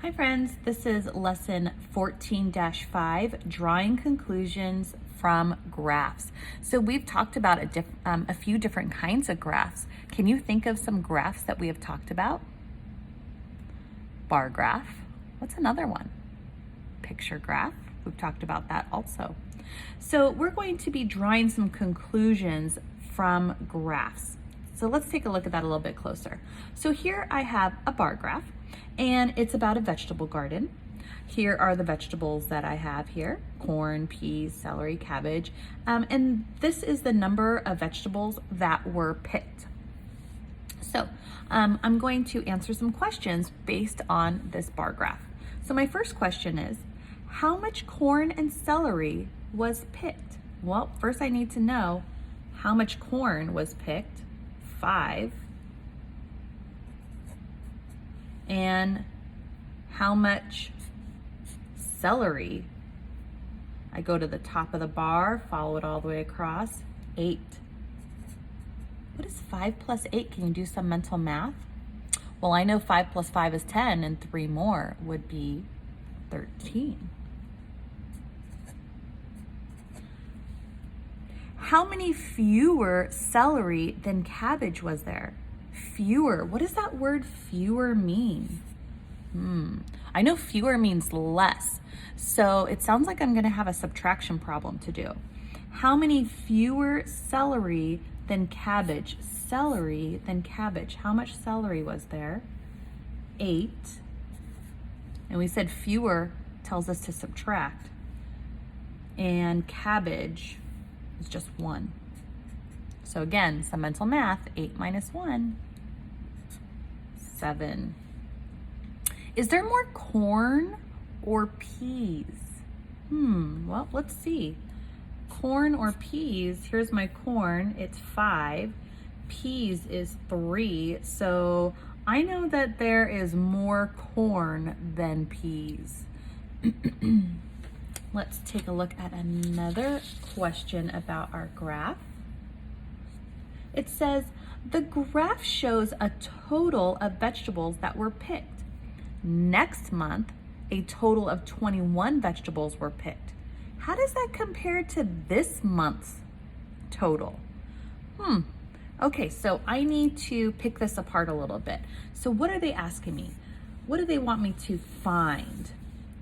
Hi friends, this is lesson 14-5, drawing conclusions from graphs. So we've talked about a few different kinds of graphs. Can you think of some graphs that we have talked about? Bar graph. What's another one? Picture graph. We've talked about that also. So we're going to be drawing some conclusions from graphs. So let's take a look at that a little bit closer. So here I have a bar graph, and it's about a vegetable garden. Here are the vegetables that I have here: corn, peas, celery, cabbage, and this is the number of vegetables that were picked. So I'm going to answer some questions based on this bar graph. So my first question is, how much corn and celery was picked? Well, first I need to know how much corn was picked, 5, and how much celery. I go to the top of the bar, follow it all the way across, 8. What is 5 plus 8? Can you do some mental math? Well, I know 5 plus 5 is 10, and 3 more would be 13. How many fewer celery than cabbage was there? Fewer. What does that word fewer mean? I know fewer means less. So it sounds like I'm going to have a subtraction problem to do. How many fewer celery than cabbage? Celery than cabbage. How much celery was there? 8. And we said fewer tells us to subtract. And cabbage is just 1. So again, some mental math. 8 minus 1, 7. Is there more corn or peas? Well, let's see. Corn or peas, here's my corn, it's 5. Peas is 3, so I know that there is more corn than peas. Let's take a look at another question about our graph. It says, the graph shows a total of vegetables that were picked. Next month, a total of 21 vegetables were picked. How does that compare to this month's total? Okay, so I need to pick this apart a little bit. So what are they asking me? What do they want me to find?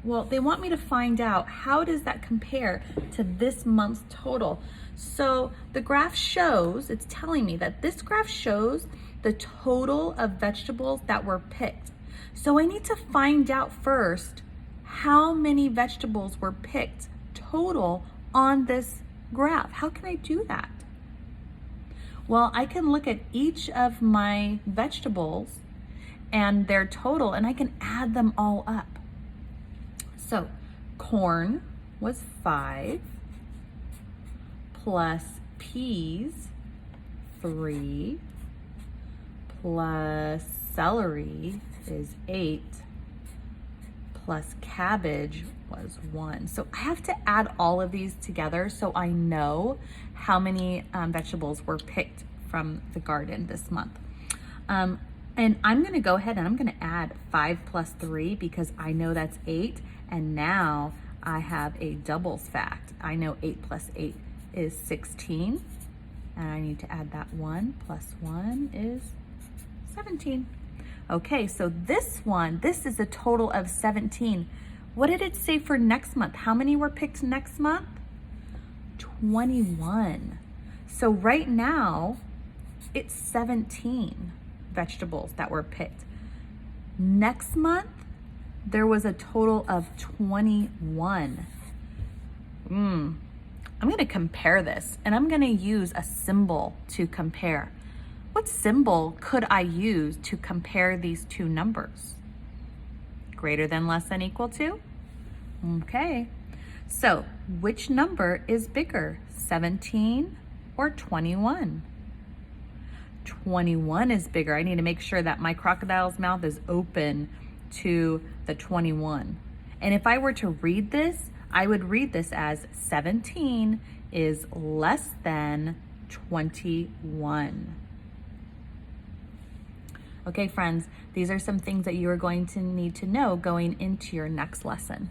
Well, they want me to find out how does that compare to this month's total. So the graph shows, it's telling me that this graph shows the total of vegetables that were picked. So I need to find out first how many vegetables were picked total on this graph. How can I do that? Well, I can look at each of my vegetables and their total, and I can add them all up. So corn was 5, plus peas, 3, plus celery is 8, plus cabbage was 1. So I have to add all of these together so I know how many vegetables were picked from the garden this month. And I'm going to go ahead and I'm going to add 5 plus 3 because I know that's 8. And now I have a doubles fact. I know 8 plus 8 is 16. And I need to add that 1 plus 1 is 17. Okay, so this is a total of 17. What did it say for next month? How many were picked next month? 21. So right now, it's 17 vegetables that were picked. Next month, there was a total of 21. I'm gonna compare this, and I'm gonna use a symbol to compare. What symbol could I use to compare these two numbers? Greater than, less than, equal to? Okay, so which number is bigger, 17 or 21? 21 is bigger. I need to make sure that my crocodile's mouth is open to the 21. And if I were to read this, I would read this as 17 is less than 21. Okay, friends, these are some things that you are going to need to know going into your next lesson.